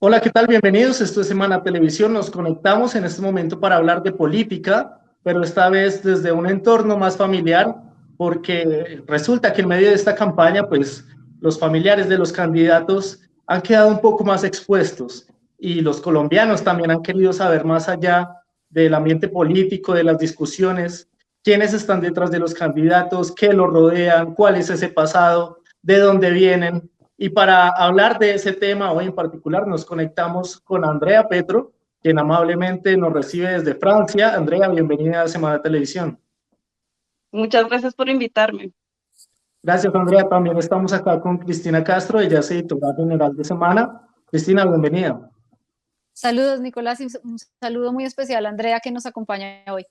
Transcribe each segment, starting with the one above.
Hola, ¿qué tal? Bienvenidos. Esto es Semana Televisión. Nos conectamos en este momento para hablar de política, pero esta vez desde un entorno más familiar, porque resulta que en medio de esta campaña, pues los familiares de los candidatos han quedado un poco más expuestos y los colombianos también han querido saber más allá del ambiente político, de las discusiones, quiénes están detrás de los candidatos, qué los rodean, cuál es ese pasado, de dónde vienen. Y para hablar de ese tema hoy en particular nos conectamos con Andrea Petro, quien amablemente nos recibe desde Francia. Andrea, bienvenida a Semana Televisión. Muchas gracias por invitarme. Gracias, Andrea. También estamos acá con Cristina Castro, ella es editora general de Semana. Cristina, bienvenida. Saludos, Nicolás, y un saludo muy especial a Andrea que nos acompaña hoy.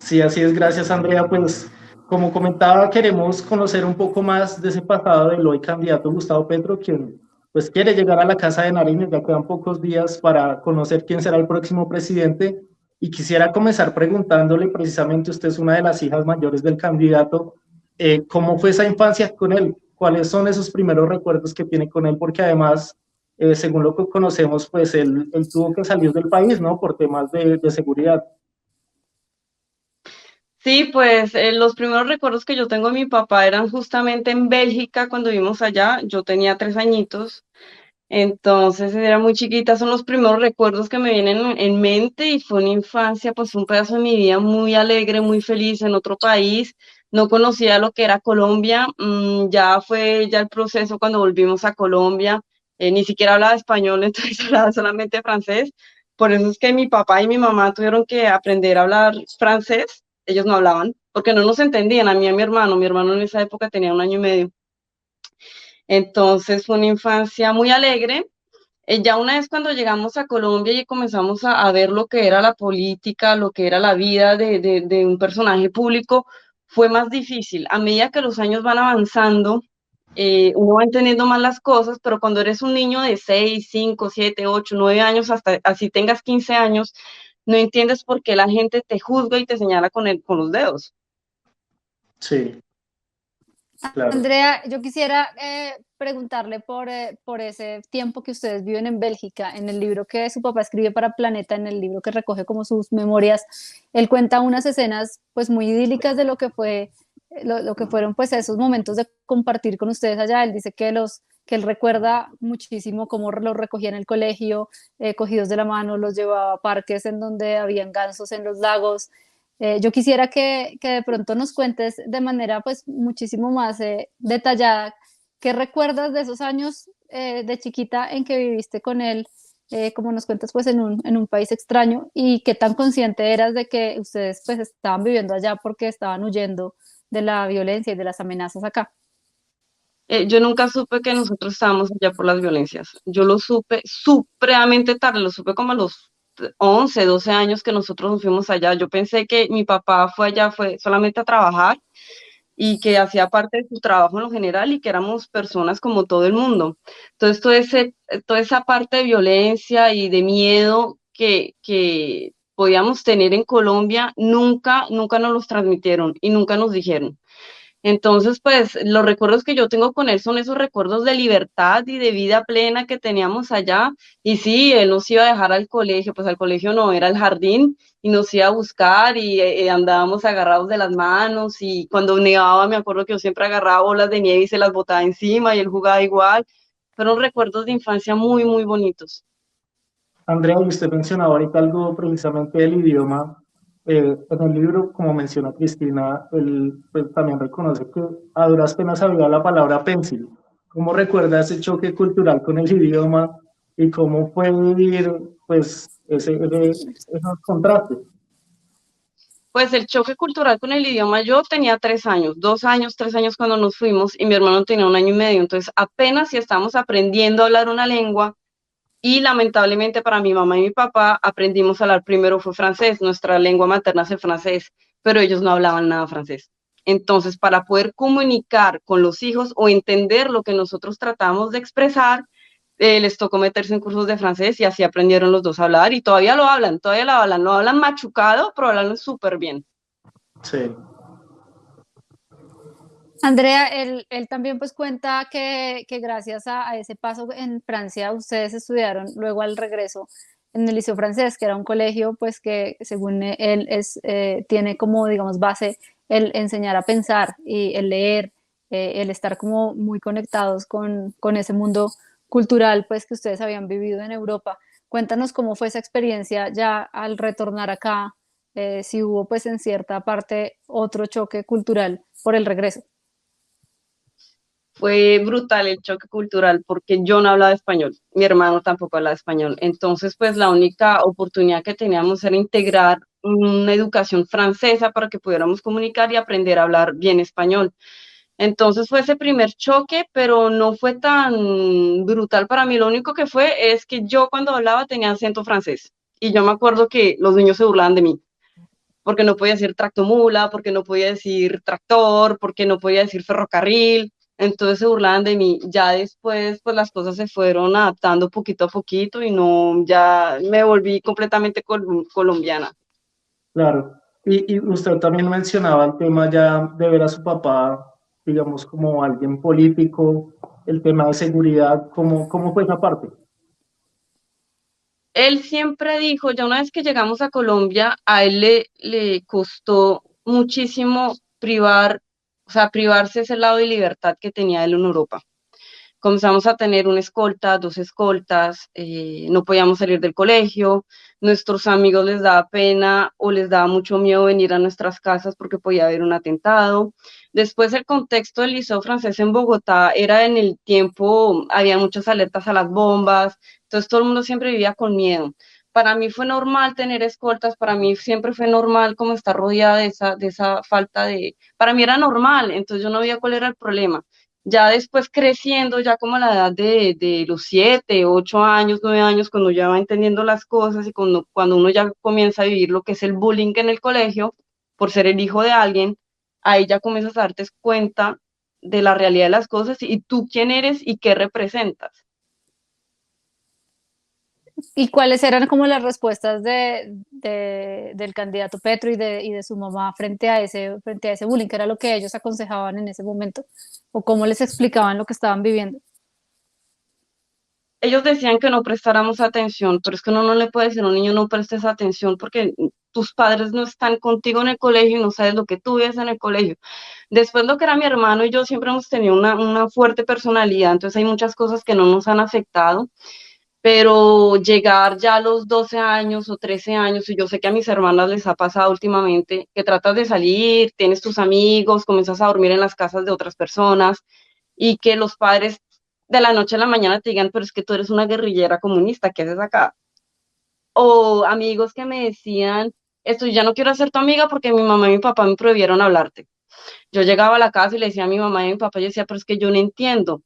Sí, así es. Gracias, Andrea. Pues como comentaba, queremos conocer un poco más de ese pasado del hoy candidato Gustavo Petro, quien pues quiere llegar a la Casa de Nariño. Ya quedan pocos días para conocer quién será el próximo presidente. Y quisiera comenzar preguntándole, precisamente usted es una de las hijas mayores del candidato, ¿cómo fue esa infancia con él? ¿Cuáles son esos primeros recuerdos que tiene con él? Porque además, según lo que conocemos, pues él tuvo que salir del país, ¿no? Por temas de seguridad. Sí, pues los primeros recuerdos que yo tengo de mi papá eran justamente en Bélgica cuando vivimos allá. Yo tenía 3 añitos, entonces era muy chiquita. Son los primeros recuerdos que me vienen en mente y fue una infancia, pues un pedazo de mi vida muy alegre, muy feliz en otro país. No conocía lo que era Colombia. Ya fue ya el proceso cuando volvimos a Colombia. Ni siquiera hablaba español, entonces hablaba solamente francés. Por eso es que mi papá y mi mamá tuvieron que aprender a hablar francés. Ellos no hablaban porque no nos entendían, a mí y a mi hermano. Mi hermano en esa época tenía 1 año y medio. Entonces fue una infancia muy alegre. Ya una vez cuando llegamos a Colombia y comenzamos a ver lo que era la política, lo que era la vida de un personaje público, fue más difícil. A medida que los años van avanzando, uno va entendiendo más las cosas, pero cuando eres un niño de 6, 5, 7, 8, 9 años, hasta así tengas 15 años, no entiendes por qué la gente te juzga y te señala con los dedos. Sí, claro. Andrea, yo quisiera preguntarle por ese tiempo que ustedes viven en Bélgica. En el libro que su papá escribe para Planeta, en el libro que recoge como sus memorias, él cuenta unas escenas pues muy idílicas de lo que fue, lo que fueron pues esos momentos de compartir con ustedes allá. Él dice que él recuerda muchísimo cómo los recogía en el colegio, cogidos de la mano, los llevaba a parques en donde habían gansos en los lagos. Yo quisiera que de pronto nos cuentes de manera pues muchísimo más detallada qué recuerdas de esos años de chiquita en que viviste con él, como nos cuentas pues en un país extraño y qué tan consciente eras de que ustedes pues estaban viviendo allá porque estaban huyendo de la violencia y de las amenazas acá. Yo nunca supe que nosotros estábamos allá por las violencias. Yo lo supe supremamente tarde, lo supe como a los 11, 12 años que nosotros nos fuimos allá. Yo pensé que mi papá fue allá, fue solamente a trabajar y que hacía parte de su trabajo en lo general y que éramos personas como todo el mundo. Entonces, toda esa parte de violencia y de miedo que podíamos tener en Colombia, nunca nos los transmitieron y nunca nos dijeron. Entonces, pues los recuerdos que yo tengo con él son esos recuerdos de libertad y de vida plena que teníamos allá. Y sí, él nos iba a dejar al colegio, pues al colegio no, era el jardín, y nos iba a buscar y andábamos agarrados de las manos. Y cuando nevaba, me acuerdo que yo siempre agarraba bolas de nieve y se las botaba encima y él jugaba igual. Fueron recuerdos de infancia muy, muy bonitos. Andrea, y usted mencionaba ahorita algo precisamente del idioma. En el libro, como menciona Cristina, él pues, también reconoce que a duras penas sabía la palabra pencil. ¿Cómo recuerda ese choque cultural con el idioma y cómo fue vivir pues, esos contrastes? Pues el choque cultural con el idioma, yo tenía 3 años, 2 años, 3 años cuando nos fuimos y mi hermano tenía 1 año y medio, entonces apenas si estábamos aprendiendo a hablar una lengua y lamentablemente para mi mamá y mi papá aprendimos a hablar primero fue francés, nuestra lengua materna es el francés, pero ellos no hablaban nada francés. Entonces, para poder comunicar con los hijos o entender lo que nosotros tratamos de expresar, les tocó meterse en cursos de francés y así aprendieron los dos a hablar y todavía lo hablan machucado, pero hablan súper bien. Sí. Andrea, él también pues cuenta que gracias a ese paso en Francia, ustedes estudiaron luego al regreso en el Liceo Francés, que era un colegio pues que según él tiene como digamos base el enseñar a pensar y el leer, el estar como muy conectados con ese mundo cultural pues que ustedes habían vivido en Europa. Cuéntanos cómo fue esa experiencia ya al retornar acá, si hubo pues en cierta parte otro choque cultural por el regreso. Fue brutal el choque cultural porque yo no hablaba español, mi hermano tampoco hablaba español. Entonces, pues la única oportunidad que teníamos era integrar una educación francesa para que pudiéramos comunicar y aprender a hablar bien español. Entonces fue ese primer choque, pero no fue tan brutal para mí. Lo único que fue es que yo cuando hablaba tenía acento francés. Y yo me acuerdo que los niños se burlaban de mí, porque no podía decir tractomula, porque no podía decir tractor, porque no podía decir ferrocarril. Entonces se burlaban de mí. Ya después, pues las cosas se fueron adaptando poquito a poquito y no, ya me volví completamente colombiana. Claro. Y usted también mencionaba el tema ya de ver a su papá, digamos, como alguien político, el tema de seguridad, ¿cómo fue esa parte? Él siempre dijo, ya una vez que llegamos a Colombia, a él le costó muchísimo o sea, privarse ese lado de libertad que tenía él en Europa. Comenzamos a tener una escolta, dos escoltas, no podíamos salir del colegio, nuestros amigos les daba pena o les daba mucho miedo venir a nuestras casas porque podía haber un atentado. Después el contexto del Liceo Francés en Bogotá era en el tiempo, había muchas alertas a las bombas, entonces todo el mundo siempre vivía con miedo. Para mí fue normal tener escoltas, para mí siempre fue normal como estar rodeada de esa falta de, para mí era normal, entonces yo no veía cuál era el problema. Ya después creciendo, ya como a la edad de los 7, 8 años, 9 años, cuando ya va entendiendo las cosas y cuando uno ya comienza a vivir lo que es el bullying en el colegio, por ser el hijo de alguien, ahí ya comienzas a darte cuenta de la realidad de las cosas y tú quién eres y qué representas. ¿Y cuáles eran como las respuestas del candidato Petro y de su mamá frente a ese bullying? ¿Qué era lo que ellos aconsejaban en ese momento? ¿O cómo les explicaban lo que estaban viviendo? Ellos decían que no prestáramos atención, pero es que uno no le puede decir a un niño no prestes atención porque tus padres no están contigo en el colegio y no sabes lo que tú ves en el colegio. Después lo que era mi hermano y yo siempre hemos tenido una fuerte personalidad, entonces hay muchas cosas que no nos han afectado, pero llegar ya a los 12 años o 13 años, y yo sé que a mis hermanas les ha pasado últimamente, que tratas de salir, tienes tus amigos, comienzas a dormir en las casas de otras personas y que los padres de la noche a la mañana te digan, pero es que tú eres una guerrillera comunista, ¿qué haces acá? O amigos que me decían, esto ya no quiero ser tu amiga porque mi mamá y mi papá me prohibieron hablarte. Yo llegaba a la casa y le decía a mi mamá y a mi papá, yo decía, pero es que yo no entiendo.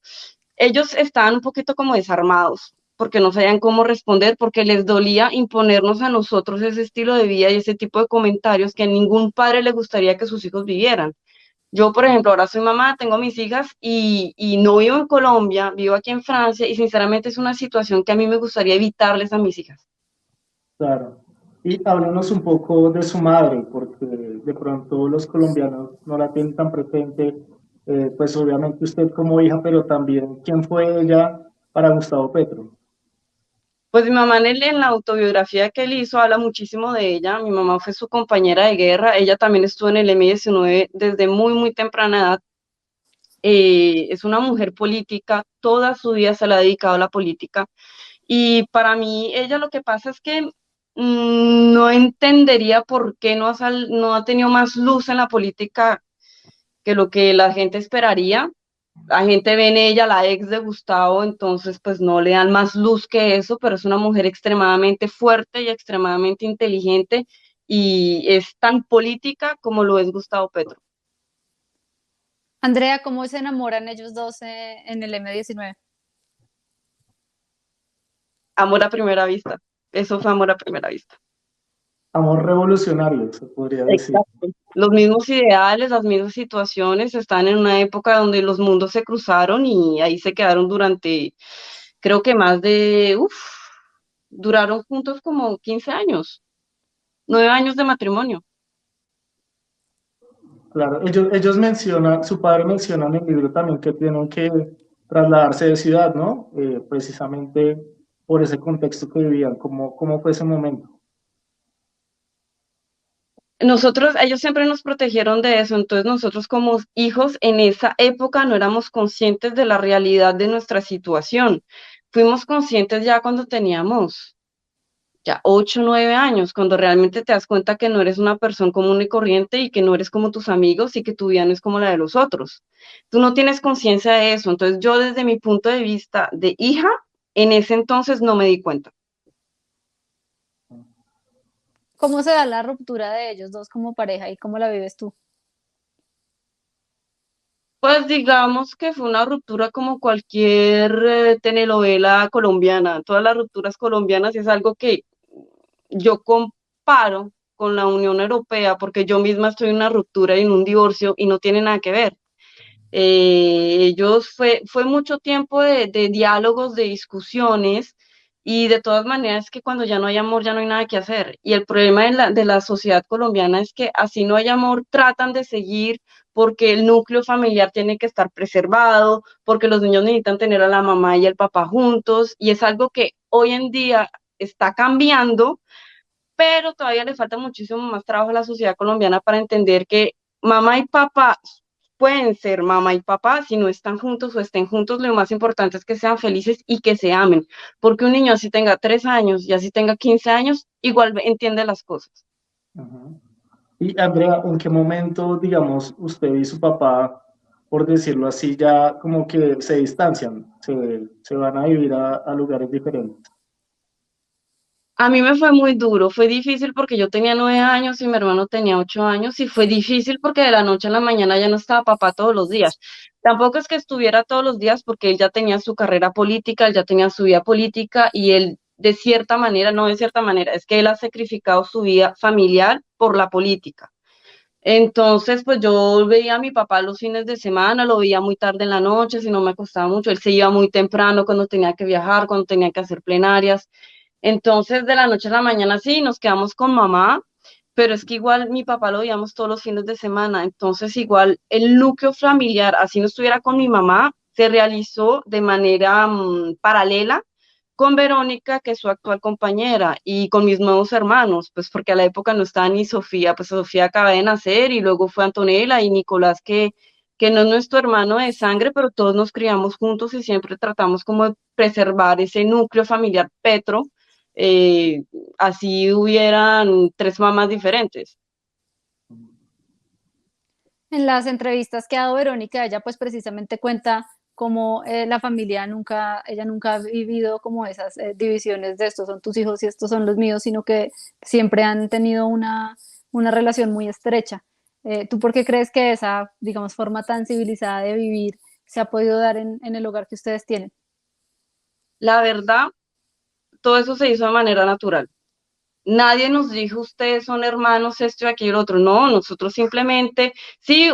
Ellos estaban un poquito como desarmados porque no sabían cómo responder, porque les dolía imponernos a nosotros ese estilo de vida y ese tipo de comentarios que a ningún padre le gustaría que sus hijos vivieran. Yo, por ejemplo, ahora soy mamá, tengo mis hijas y no vivo en Colombia, vivo aquí en Francia y sinceramente es una situación que a mí me gustaría evitarles a mis hijas. Claro. Y háblanos un poco de su madre, porque de pronto los colombianos no la tienen tan presente, pues obviamente usted como hija, pero también quién fue ella para Gustavo Petro. Pues mi mamá en la autobiografía que él hizo habla muchísimo de ella. Mi mamá fue su compañera de guerra. Ella también estuvo en el M-19 desde muy, muy temprana edad. Es una mujer política, toda su vida se la ha dedicado a la política. Y para mí, ella lo que pasa es que no entendería por qué no ha tenido más luz en la política que lo que la gente esperaría. La gente ve en ella la ex de Gustavo, entonces pues no le dan más luz que eso, pero es una mujer extremadamente fuerte y extremadamente inteligente y es tan política como lo es Gustavo Petro. Andrea, ¿cómo se enamoran ellos dos en el M19? Amor a primera vista. Eso fue amor a primera vista. Amor revolucionario, se podría decir. Exacto. Los mismos ideales, las mismas situaciones, están en una época donde los mundos se cruzaron y ahí se quedaron durante, creo que más de, duraron juntos como 15 años, 9 años de matrimonio. Claro, ellos mencionan, su padre menciona en el libro también que tienen que trasladarse de ciudad, ¿no? Precisamente por ese contexto que vivían. ¿Cómo fue ese momento? Ellos siempre nos protegieron de eso, entonces nosotros como hijos en esa época no éramos conscientes de la realidad de nuestra situación. Fuimos conscientes ya cuando teníamos ya 8, 9 años, cuando realmente te das cuenta que no eres una persona común y corriente y que no eres como tus amigos y que tu vida no es como la de los otros. Tú no tienes conciencia de eso, entonces yo desde mi punto de vista de hija, en ese entonces no me di cuenta. ¿Cómo se da la ruptura de ellos dos como pareja y cómo la vives tú? Pues digamos que fue una ruptura como cualquier telenovela colombiana. Todas las rupturas colombianas es algo que yo comparo con la Unión Europea porque yo misma estoy en una ruptura y en un divorcio y no tiene nada que ver. Fue mucho tiempo de diálogos, de discusiones, y de todas maneras que cuando ya no hay amor ya no hay nada que hacer. Y el problema de la sociedad colombiana es que así no hay amor, tratan de seguir porque el núcleo familiar tiene que estar preservado, porque los niños necesitan tener a la mamá y el papá juntos, y es algo que hoy en día está cambiando, pero todavía le falta muchísimo más trabajo a la sociedad colombiana para entender que mamá y papá pueden ser mamá y papá si no están juntos o estén juntos. Lo más importante es que sean felices y que se amen, porque un niño así tenga 3 años y así tenga 15 años, igual entiende las cosas. Ujú. Y Andrea, ¿en qué momento, digamos, usted y su papá, por decirlo así, ya como que se distancian, se van a vivir a lugares diferentes? A mí me fue muy duro, fue difícil porque yo tenía 9 años y mi hermano tenía 8 años, y fue difícil porque de la noche a la mañana ya no estaba papá todos los días. Tampoco es que estuviera todos los días porque él ya tenía su carrera política, él ya tenía su vida política, y él de cierta manera, no de cierta manera, es que él ha sacrificado su vida familiar por la política. Entonces, pues yo veía a mi papá los fines de semana, lo veía muy tarde en la noche, si no me costaba mucho. Él se iba muy temprano cuando tenía que viajar, cuando tenía que hacer plenarias. Entonces, de la noche a la mañana sí, nos quedamos con mamá, pero es que igual mi papá lo veíamos todos los fines de semana. Entonces, igual el núcleo familiar, así no estuviera con mi mamá, se realizó de manera paralela con Verónica, que es su actual compañera, y con mis nuevos hermanos, pues porque a la época no estaba ni Sofía, pues Sofía acaba de nacer, y luego fue Antonella y Nicolás, que no es nuestro hermano de sangre, pero todos nos criamos juntos y siempre tratamos como de preservar ese núcleo familiar Petro, eh, así hubieran 3 mamás diferentes. En las entrevistas que ha dado Verónica, ella pues precisamente cuenta cómo la familia nunca, ella nunca ha vivido como esas divisiones de estos son tus hijos y estos son los míos, sino que siempre han tenido una relación muy estrecha. ¿Tú por qué crees que esa, digamos, forma tan civilizada de vivir se ha podido dar en el hogar que ustedes tienen? La verdad, todo eso se hizo de manera natural. Nadie nos dijo, ustedes son hermanos, esto y aquello y lo otro. No, nosotros simplemente, sí,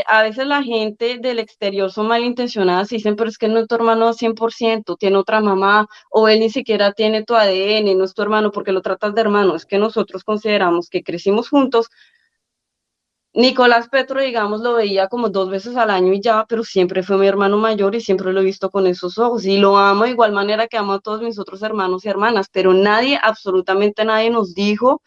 a veces la gente del exterior son malintencionadas y dicen, pero es que no es tu hermano 100%, tiene otra mamá, o él ni siquiera tiene tu ADN, no es tu hermano porque lo tratas de hermano. Es que nosotros consideramos que crecimos juntos. Nicolás Petro, digamos, lo veía como 2 veces al año y ya, pero siempre fue mi hermano mayor y siempre lo he visto con esos ojos, y lo amo de igual manera que amo a todos mis otros hermanos y hermanas, pero nadie, absolutamente nadie nos dijo,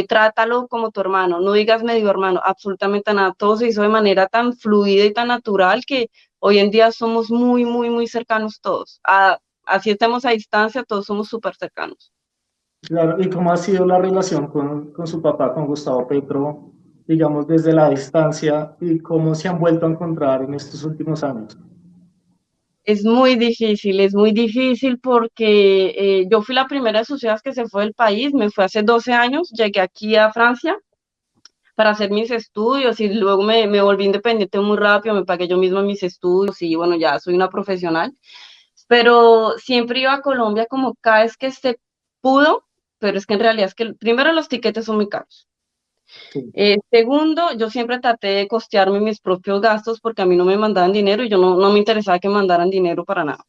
trátalo como tu hermano, no digas medio hermano, absolutamente nada. Todo se hizo de manera tan fluida y tan natural que hoy en día somos muy, muy, muy cercanos todos. Así estemos a distancia, todos somos súper cercanos. Claro, ¿y cómo ha sido la relación con su papá, con Gustavo Petro, digamos, desde la distancia y cómo se han vuelto a encontrar en estos últimos años? Es muy difícil porque yo fui la primera de sus hijas que se fue del país, me fue hace 12 años, llegué aquí a Francia para hacer mis estudios y luego me volví independiente muy rápido, me pagué yo misma mis estudios y bueno, ya soy una profesional, pero siempre iba a Colombia como cada vez que se pudo, pero es que en realidad es que primero los tiquetes son muy caros. Sí. Segundo, yo siempre traté de costearme mis propios gastos porque a mí no me mandaban dinero y yo no me interesaba que me mandaran dinero para nada.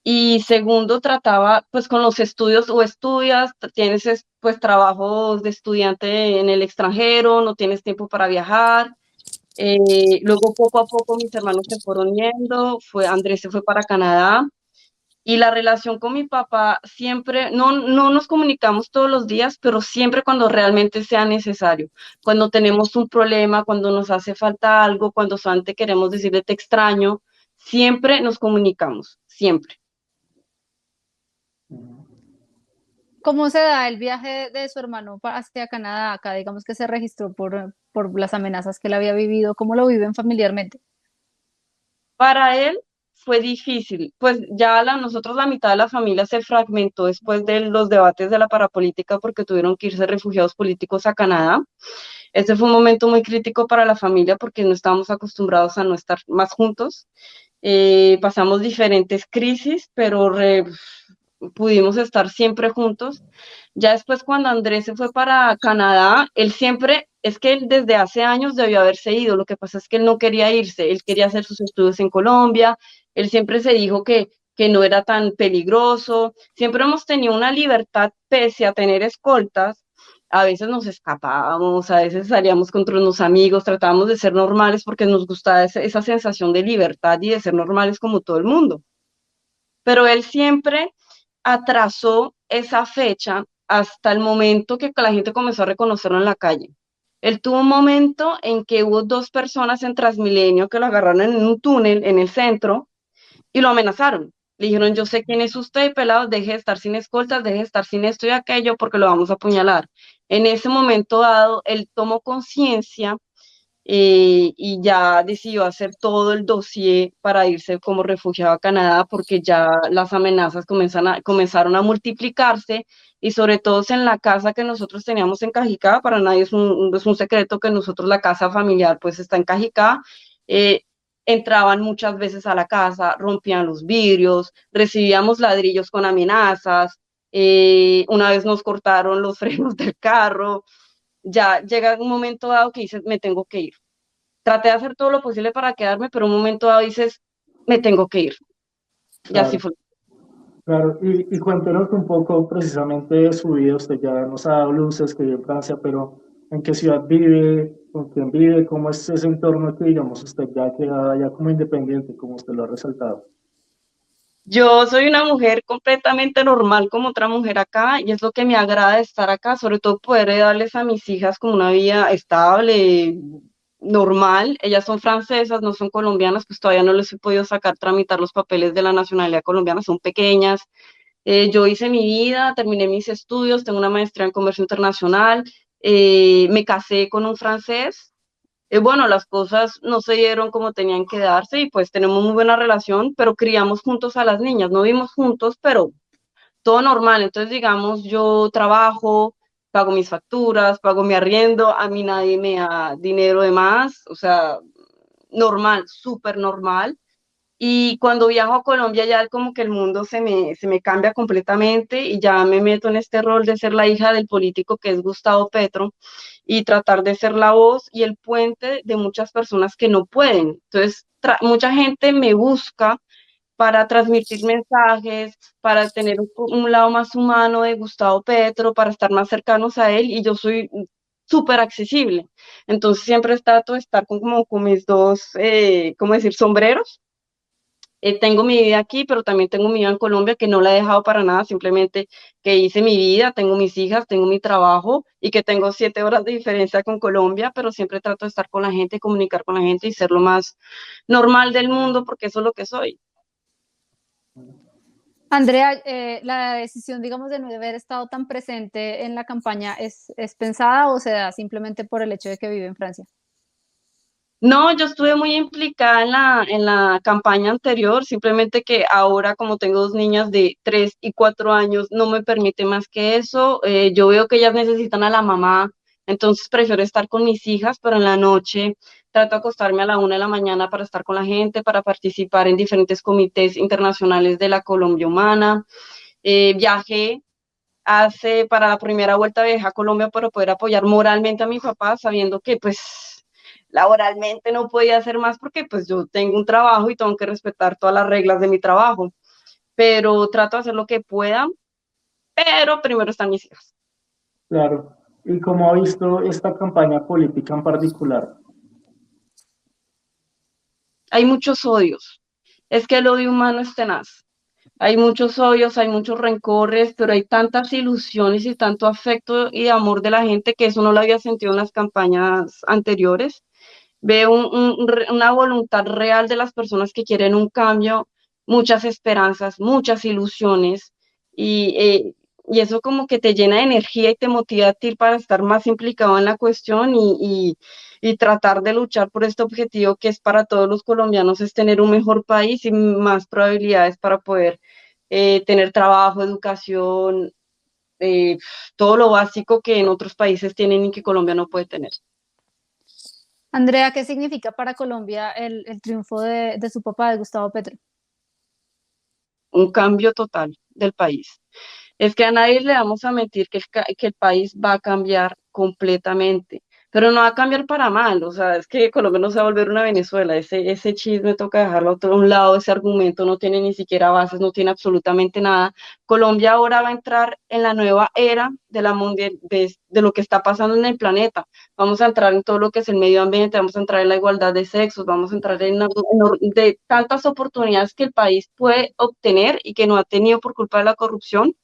Y segundo, trataba pues con los estudios o estudias, tienes pues trabajos de estudiante en el extranjero, no tienes tiempo para viajar. Luego poco a poco mis hermanos se fueron yendo, Andrés se fue para Canadá y la relación con mi papá siempre, no nos comunicamos todos los días, pero siempre cuando realmente sea necesario, cuando tenemos un problema, cuando nos hace falta algo, cuando solamente queremos decirle te extraño, siempre nos comunicamos, siempre. ¿Cómo se da el viaje de su hermano hacia Canadá? Acá digamos que se registró por las amenazas que él había vivido. ¿Cómo lo viven familiarmente? Para él fue difícil, pues ya nosotros la mitad de la familia se fragmentó después de los debates de la parapolítica porque tuvieron que irse refugiados políticos a Canadá. Ese fue un momento muy crítico para la familia porque no estábamos acostumbrados a no estar más juntos. Pasamos diferentes crisis, pero pudimos estar siempre juntos. Ya después cuando Andrés se fue para Canadá, es que él desde hace años debió haberse ido, lo que pasa es que él no quería irse, él quería hacer sus estudios en Colombia, él siempre se dijo que no era tan peligroso, siempre hemos tenido una libertad pese a tener escoltas, a veces nos escapábamos, a veces salíamos contra unos amigos, tratábamos de ser normales porque nos gustaba esa sensación de libertad y de ser normales como todo el mundo. Pero él siempre atrasó esa fecha hasta el momento que la gente comenzó a reconocerlo en la calle. Él tuvo un momento en que hubo dos personas en Transmilenio que lo agarraron en un túnel en el centro y lo amenazaron. Le dijeron, yo sé quién es usted, pelado, deje de estar sin escoltas, deje de estar sin esto y aquello porque lo vamos a apuñalar. En ese momento dado, él tomó conciencia y ya decidió hacer todo el dossier para irse como refugiado a Canadá porque ya las amenazas comenzaron a multiplicarse y sobre todo en la casa que nosotros teníamos en Cajicá, para nadie es un secreto que nosotros la casa familiar pues está en Cajicá, eh, entraban muchas veces a la casa, rompían los vidrios, recibíamos ladrillos con amenazas, una vez nos cortaron los frenos del carro, ya llega un momento dado que dices, me tengo que ir. Traté de hacer todo lo posible para quedarme, pero un momento dado dices, me tengo que ir. Y así Claro, fue. claro. Y cuéntenos un poco precisamente de su vida. Usted ya nos ha dado luces que vive en Francia, pero ¿en qué ciudad vive? ¿Con quién vive? ¿Cómo es ese entorno que, digamos, usted ya ha quedado ya como independiente, como usted lo ha resaltado? Yo soy una mujer completamente normal como otra mujer acá y es lo que me agrada de estar acá, sobre todo poder darles a mis hijas como una vida estable, normal. Ellas son francesas, no son colombianas, pues todavía no les he podido sacar, tramitar los papeles de la nacionalidad colombiana, son pequeñas. Yo hice mi vida, terminé mis estudios, tengo una maestría en comercio internacional, me casé con un francés. Bueno, las cosas no se dieron como tenían que darse y pues tenemos muy buena relación, pero criamos juntos a las niñas, no vivimos juntos, pero todo normal. Entonces, digamos, yo trabajo, pago mis facturas, pago mi arriendo, a mí nadie me da dinero de más, o sea, normal, súper normal. Y cuando viajo a Colombia ya como que el mundo se me cambia completamente y ya me meto en este rol de ser la hija del político que es Gustavo Petro y tratar de ser la voz y el puente de muchas personas que no pueden. Entonces, mucha gente me busca para transmitir mensajes, para tener un lado más humano de Gustavo Petro, para estar más cercanos a él y yo soy súper accesible. Entonces siempre trato de estar como con mis dos, ¿cómo decir?, sombreros. Tengo mi vida aquí, pero también tengo mi vida en Colombia que no la he dejado para nada, simplemente que hice mi vida, tengo mis hijas, tengo mi trabajo y que tengo 7 horas de diferencia con Colombia, pero siempre trato de estar con la gente, comunicar con la gente y ser lo más normal del mundo porque eso es lo que soy. Andrea, la decisión, digamos, de no haber estado tan presente en la campaña, es pensada o se da simplemente por el hecho de que vive en Francia? No, yo estuve muy implicada en la campaña anterior, simplemente que ahora como tengo dos niñas de 3 y 4 años, no me permite más que eso. Yo veo que ellas necesitan a la mamá, entonces prefiero estar con mis hijas, pero en la noche trato de acostarme a la 1 de la mañana para estar con la gente, para participar en diferentes comités internacionales de la Colombia Humana. Viajé para la primera vuelta viajé a Colombia para poder apoyar moralmente a mi papá, sabiendo que pues laboralmente no podía hacer más porque pues yo tengo un trabajo y tengo que respetar todas las reglas de mi trabajo. pero trato de hacer lo que pueda, pero primero están mis hijas. Claro. ¿Y cómo ha visto esta campaña política en particular? Hay muchos odios, es que el odio humano es tenaz. Hay muchos odios, hay muchos rencores, pero hay tantas ilusiones y tanto afecto y amor de la gente que eso no lo había sentido en las campañas anteriores. Veo una voluntad real de las personas que quieren un cambio, muchas esperanzas, muchas ilusiones y, y eso como que te llena de energía y te motiva a ti para estar más implicado en la cuestión y tratar de luchar por este objetivo que es para todos los colombianos, es tener un mejor país y más probabilidades para poder tener trabajo, educación, eh, todo lo básico que en otros países tienen y que Colombia no puede tener. Andrea, ¿qué significa para Colombia el triunfo de su papá, de Gustavo Petro? Un cambio total del país. Es que a nadie le vamos a mentir que el país va a cambiar completamente, pero no va a cambiar para mal, o sea, es que Colombia no se va a volver una Venezuela, ese chisme toca dejarlo a un lado, ese argumento no tiene ni siquiera bases, no tiene absolutamente nada. Colombia ahora va a entrar en la nueva era de la mundial, de lo que está pasando en el planeta. Vamos a entrar en todo lo que es el medio ambiente, vamos a entrar en la igualdad de sexos, vamos a entrar de tantas oportunidades que el país puede obtener y que no ha tenido por culpa de la corrupción,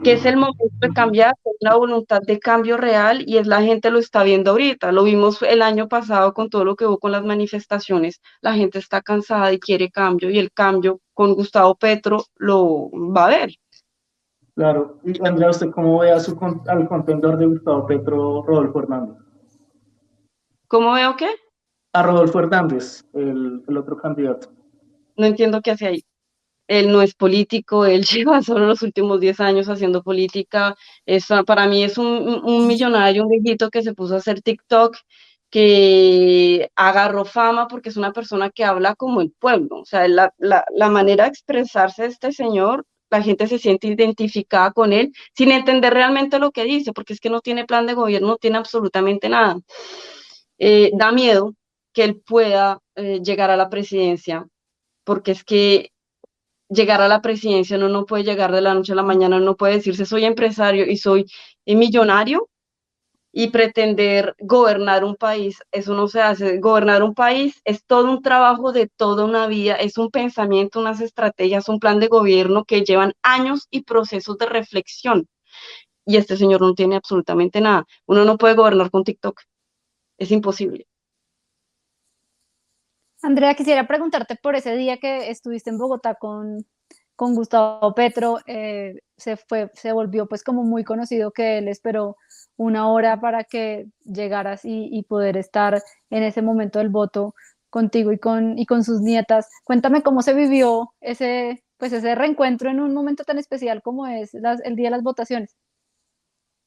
que es el momento de cambiar, una voluntad de cambio real y es la gente lo está viendo ahorita. Lo vimos el año pasado con todo lo que hubo con las manifestaciones. La gente está cansada y quiere cambio y el cambio con Gustavo Petro lo va a ver. Claro. Y Andrea, ¿usted cómo ve al contendor de Gustavo Petro, Rodolfo Hernández? ¿Cómo veo qué? A Rodolfo Hernández, el otro candidato. No entiendo qué hace ahí. Él no es político, él lleva solo los últimos 10 años haciendo política. Para mí es un millonario, un viejito que se puso a hacer TikTok, que agarró fama porque es una persona que habla como el pueblo. O sea, la manera de expresarse de este señor, la gente se siente identificada con él sin entender realmente lo que dice, porque es que no tiene plan de gobierno, no tiene absolutamente nada. Da miedo que él pueda llegar a la presidencia, porque es que llegar a la presidencia, uno no puede llegar de la noche a la mañana, uno no puede decirse soy empresario y soy millonario y pretender gobernar un país, eso no se hace. Gobernar un país es todo un trabajo de toda una vida, es un pensamiento, unas estrategias, un plan de gobierno que llevan años y procesos de reflexión. Y este señor no tiene absolutamente nada. Uno no puede gobernar con TikTok, es imposible. Andrea, quisiera preguntarte por ese día que estuviste en Bogotá con Gustavo Petro, se volvió pues como muy conocido que él esperó una hora para que llegaras y poder estar en ese momento del voto contigo y con sus nietas. Cuéntame cómo se vivió ese, pues ese reencuentro en un momento tan especial como es el día de las votaciones.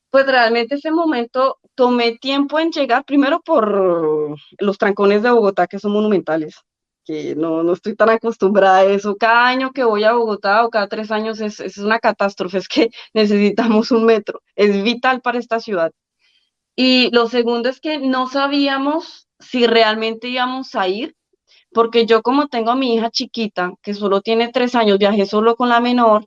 Pues realmente ese momento tomé tiempo en llegar, primero por los trancones de Bogotá que son monumentales, que no estoy tan acostumbrada a eso. Cada año que voy a Bogotá o cada 3 años es una catástrofe, es que necesitamos un metro, es vital para esta ciudad. Y lo segundo es que no sabíamos si realmente íbamos a ir, porque yo como tengo a mi hija chiquita, que solo tiene 3 años, viajé solo con la menor,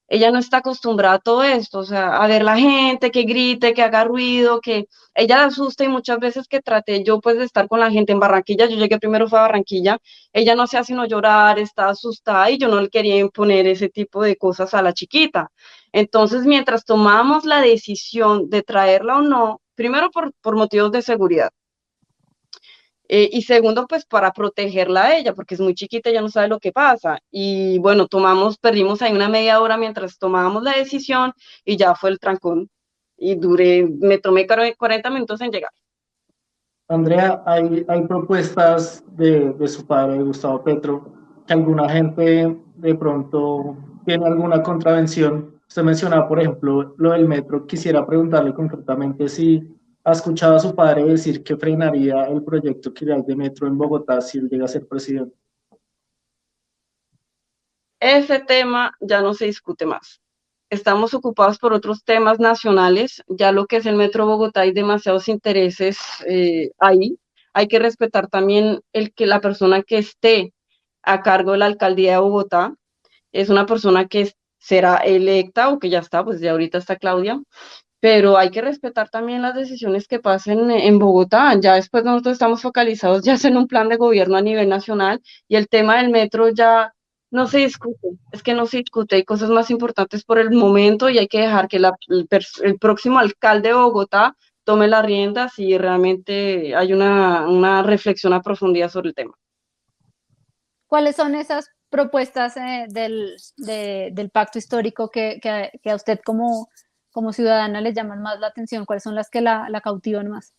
ella no está acostumbrada a todo esto, o sea, a ver la gente que grite, que haga ruido, que ella la asusta y muchas veces que traté yo pues de estar con la gente en Barranquilla, yo llegué primero fue a Barranquilla, ella no hacía sino llorar, está asustada y yo no le quería imponer ese tipo de cosas a la chiquita. Entonces, mientras tomábamos la decisión de traerla o no, primero por motivos de seguridad, y segundo, pues para protegerla a ella, porque es muy chiquita, ella no sabe lo que pasa. Y bueno, perdimos ahí una media hora mientras tomábamos la decisión y ya fue el trancón. Y me tomé 40 minutos en llegar. Andrea, hay propuestas de su padre, de Gustavo Petro, que alguna gente de pronto tiene alguna contravención. Usted mencionaba, por ejemplo, lo del metro. Quisiera preguntarle concretamente si ha escuchado a su padre decir que frenaría el proyecto que hay de metro en Bogotá si él llega a ser presidente. Ese tema ya no se discute más. Estamos ocupados por otros temas nacionales, ya lo que es el Metro Bogotá hay demasiados intereses ahí. Hay que respetar también la persona que esté a cargo de la alcaldía de Bogotá. es una persona que será electa o que ya está, pues ya ahorita está Claudia, pero hay que respetar también las decisiones que pasen en Bogotá. Ya después nosotros estamos focalizados ya en un plan de gobierno a nivel nacional y el tema del metro ya no se discute, es que no se discute, hay cosas más importantes por el momento y hay que dejar que el próximo alcalde de Bogotá tome las riendas y realmente hay una reflexión a profundidad sobre el tema. ¿Cuáles son esas propuestas del pacto histórico que a usted como ciudadana le llaman más la atención? ¿Cuáles son las que la cautivan más?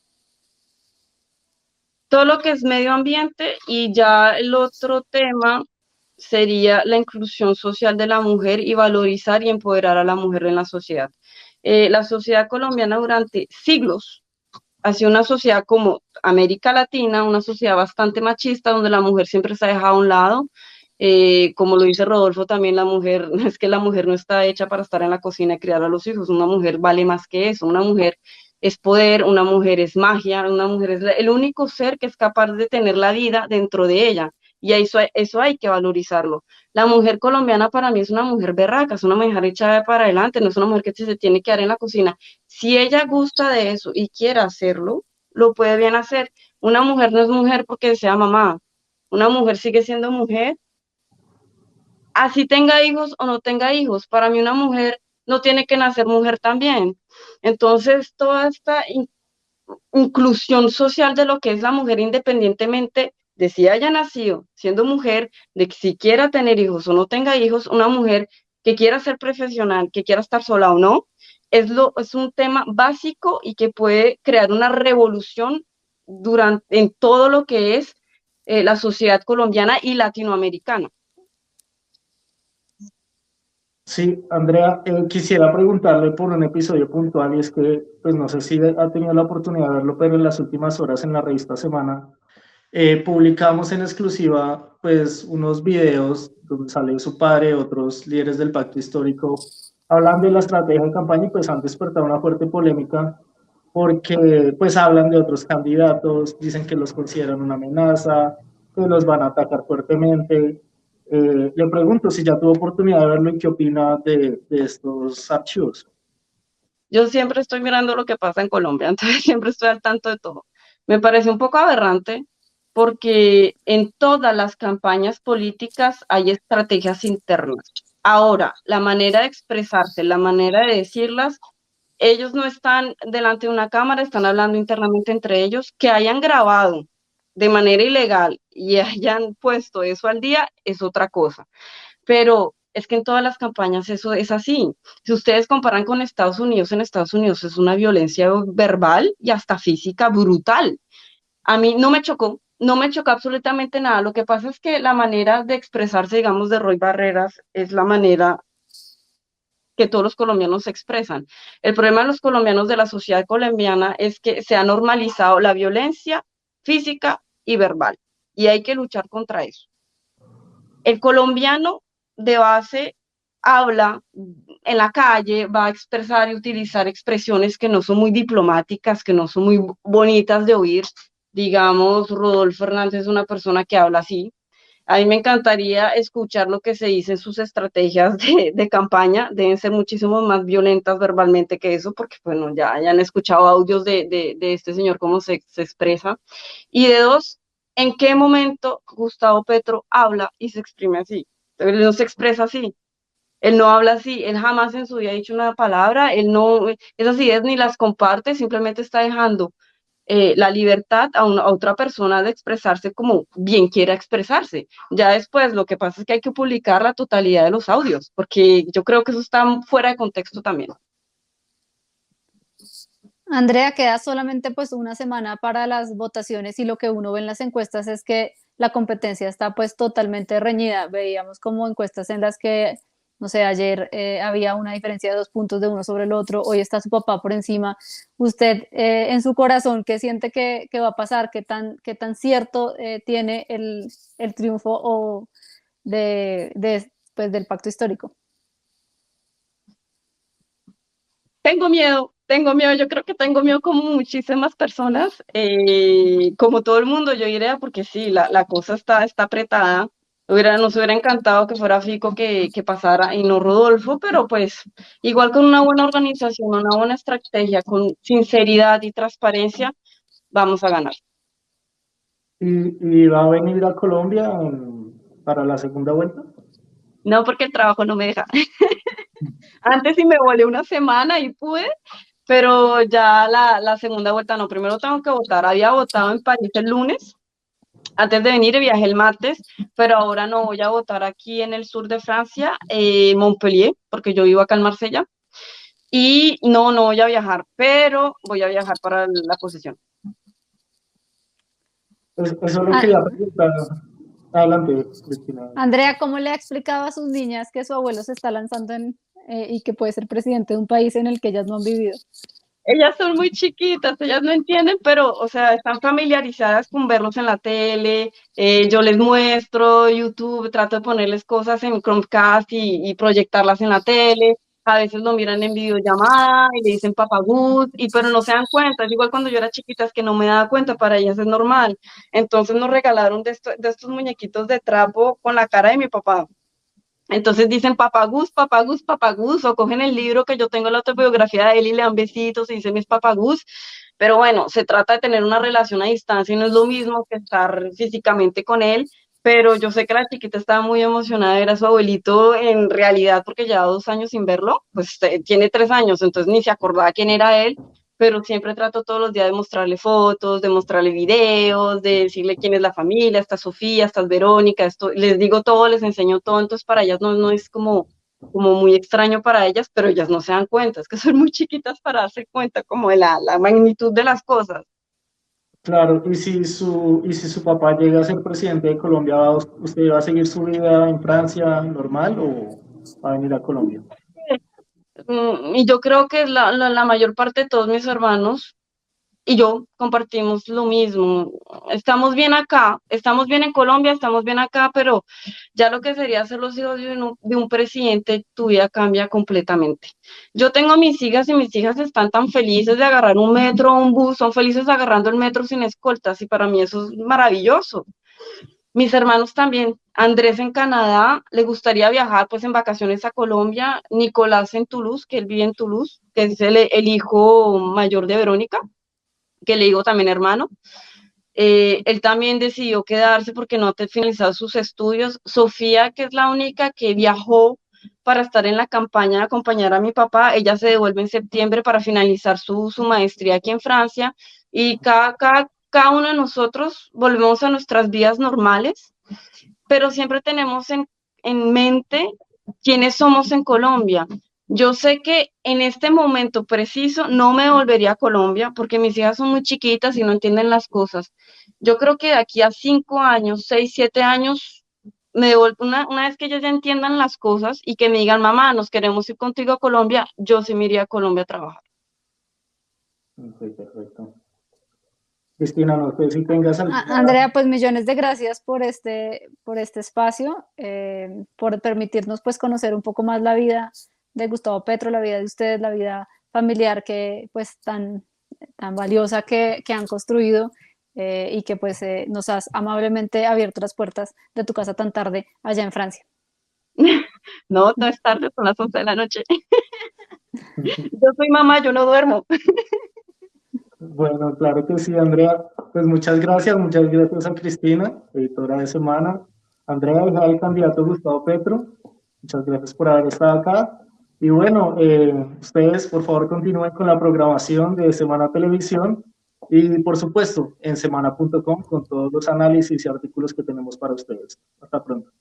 Todo lo que es medio ambiente y ya el otro tema sería la inclusión social de la mujer y valorizar y empoderar a la mujer en la sociedad. La sociedad colombiana durante siglos ha sido una sociedad como América Latina, una sociedad bastante machista, donde la mujer siempre se ha dejado a un lado. Como lo dice Rodolfo, también la mujer, es que la mujer no está hecha para estar en la cocina y criar a los hijos, una mujer vale más que eso, una mujer es poder, una mujer es magia, una mujer es el único ser que es capaz de tener la vida dentro de ella. Y eso hay que valorizarlo. La mujer colombiana para mí es una mujer berraca, es una mujer echada para adelante, no es una mujer que se tiene que quedar en la cocina. Si ella gusta de eso y quiere hacerlo, lo puede bien hacer. Una mujer no es mujer porque sea mamá. Una mujer sigue siendo mujer así tenga hijos o no tenga hijos. Para mí una mujer no tiene que nacer mujer también. Entonces, toda esta inclusión social de lo que es la mujer independientemente de si haya nacido siendo mujer, de que si quiera tener hijos o no tenga hijos, una mujer que quiera ser profesional, que quiera estar sola o no, es un tema básico y que puede crear una revolución en todo lo que es la sociedad colombiana y latinoamericana. Sí, Andrea, quisiera preguntarle por un episodio puntual y es que, pues no sé si ha tenido la oportunidad de verlo, pero en las últimas horas en la revista Semana publicamos en exclusiva pues unos videos donde sale su padre, otros líderes del pacto histórico, hablando de la estrategia de campaña y pues han despertado una fuerte polémica porque pues hablan de otros candidatos, dicen que los consideran una amenaza, que los van a atacar fuertemente. Le pregunto si ya tuvo oportunidad de verlo y qué opina de estos archivos. Yo siempre estoy mirando lo que pasa en Colombia, entonces siempre estoy al tanto de todo. Me parece un poco aberrante porque en todas las campañas políticas hay estrategias internas. Ahora, la manera de expresarse, la manera de decirlas, ellos no están delante de una cámara, están hablando internamente entre ellos, que hayan grabado de manera ilegal y hayan puesto eso al día es otra cosa, pero es que en todas las campañas eso es así. Si ustedes comparan con Estados Unidos, en Estados Unidos es una violencia verbal y hasta física brutal. A mí no me chocó, no me chocó absolutamente nada. Lo que pasa es que la manera de expresarse, digamos, de Roy Barreras es la manera que todos los colombianos se expresan. El problema de los colombianos, de la sociedad colombiana, es que se ha normalizado la violencia física y verbal y hay que luchar contra eso. El colombiano de base habla en la calle, va a expresar y utilizar expresiones que no son muy diplomáticas, que no son muy bonitas de oír. Digamos, Rodolfo Hernández es una persona que habla así. A mí me encantaría escuchar lo que se dice en sus estrategias de campaña. Deben ser muchísimo más violentas verbalmente que eso, porque bueno, ya han escuchado audios de este señor cómo se expresa. Y de dos, ¿en qué momento Gustavo Petro habla y se exprime así? Él no se expresa así, él no habla así, él jamás en su vida ha dicho una palabra, él no, esas ideas ni las comparte, simplemente está dejando la libertad a otra persona de expresarse como bien quiera expresarse. Ya después lo que pasa es que hay que publicar la totalidad de los audios, porque yo creo que eso está fuera de contexto también. Andrea, queda solamente pues una semana para las votaciones y lo que uno ve en las encuestas es que la competencia está pues totalmente reñida. Veíamos como encuestas en las que, no sé, ayer había una diferencia de 2 puntos de uno sobre el otro, hoy está su papá por encima. Usted en su corazón, ¿qué siente que va a pasar? Qué tan cierto tiene el triunfo pues, del pacto histórico? Tengo miedo, yo creo que tengo miedo como muchísimas personas, como todo el mundo, yo diría, porque sí, la cosa está apretada. Nos hubiera encantado que fuera Fico que pasara y no Rodolfo, pero pues igual con una buena organización, una buena estrategia, con sinceridad y transparencia, vamos a ganar. Y va a venir a Colombia para la segunda vuelta. No porque el trabajo no me deja. Antes sí me volé una semana y pude, pero ya la segunda vuelta no. Primero tengo que votar. Había votado en París el lunes. Antes de venir viajé el martes, pero ahora no voy a votar aquí en el sur de Francia, Montpellier, porque yo vivo acá en Marsella. Y no voy a viajar, pero voy a viajar para la posesión. Eso es lo que Ah, ya preguntar. Adelante, Cristina. Andrea, ¿cómo le ha explicado a sus niñas que su abuelo se está lanzando y que puede ser presidente de un país en el que ellas no han vivido? Ellas son muy chiquitas, ellas no entienden, pero, o sea, están familiarizadas con verlos en la tele, yo les muestro YouTube, trato de ponerles cosas en Chromecast y proyectarlas en la tele, a veces lo miran en videollamada y le dicen papagús, pero no se dan cuenta, es igual cuando yo era chiquita, es que no me daba cuenta, para ellas es normal. Entonces nos regalaron de estos muñequitos de trapo con la cara de mi papá. Entonces dicen papagús, papagús, papagús, o cogen el libro que yo tengo la autobiografía de él y le dan besitos y dicen mis papagús. Pero bueno, se trata de tener una relación a distancia y no es lo mismo que estar físicamente con él. Pero yo sé que la chiquita estaba muy emocionada de ver a su abuelito en realidad porque lleva 2 años sin verlo, pues tiene 3 años, entonces ni se acordaba quién era él, pero siempre trato todos los días de mostrarle fotos, de mostrarle videos, de decirle quién es la familia, está Sofía, está Verónica, esto, les digo todo, les enseño todo, entonces para ellas no es como muy extraño para ellas, pero ellas no se dan cuenta, es que son muy chiquitas para darse cuenta como de la magnitud de las cosas. Claro, y si su papá llega a ser presidente de Colombia, ¿usted va a seguir su vida en Francia normal o va a venir a Colombia? Y yo creo que la mayor parte de todos mis hermanos y yo compartimos lo mismo. Estamos bien acá, estamos bien en Colombia, estamos bien acá, pero ya lo que sería ser los hijos de un presidente, tu vida cambia completamente. Yo tengo mis hijas y mis hijas están tan felices de agarrar un metro o un bus, son felices agarrando el metro sin escoltas y para mí eso es maravilloso. Mis hermanos también. Andrés en Canadá, le gustaría viajar pues en vacaciones a Colombia. Nicolás en Toulouse, que él vive en Toulouse, que es el hijo mayor de Verónica, que le digo también hermano. Él también decidió quedarse porque no ha finalizado sus estudios. Sofía, que es la única que viajó para estar en la campaña de acompañar a mi papá, ella se devuelve en septiembre para finalizar su maestría aquí en Francia y cada uno de nosotros volvemos a nuestras vidas normales, pero siempre tenemos en mente quiénes somos en Colombia. Yo sé que en este momento preciso no me volvería a Colombia porque mis hijas son muy chiquitas y no entienden las cosas. Yo creo que de aquí a 5 años, 6, 7 años, una vez que ellas ya entiendan las cosas y que me digan, mamá, nos queremos ir contigo a Colombia, yo sí me iría a Colombia a trabajar. Ok, perfecto. Cristina, no sé si tengas alguna... Andrea, pues millones de gracias por este espacio, por permitirnos pues conocer un poco más la vida de Gustavo Petro, la vida de ustedes, la vida familiar que pues tan valiosa que han construido y que pues nos has amablemente abierto las puertas de tu casa tan tarde allá en Francia. No, no es tarde, son las 11 de la noche. Yo soy mamá, yo no duermo. Bueno, claro que sí, Andrea. Pues muchas gracias a Cristina, editora de Semana. Andrea, hija del candidato Gustavo Petro, muchas gracias por haber estado acá. Y bueno, ustedes por favor continúen con la programación de Semana Televisión y por supuesto en semana.com con todos los análisis y artículos que tenemos para ustedes. Hasta pronto.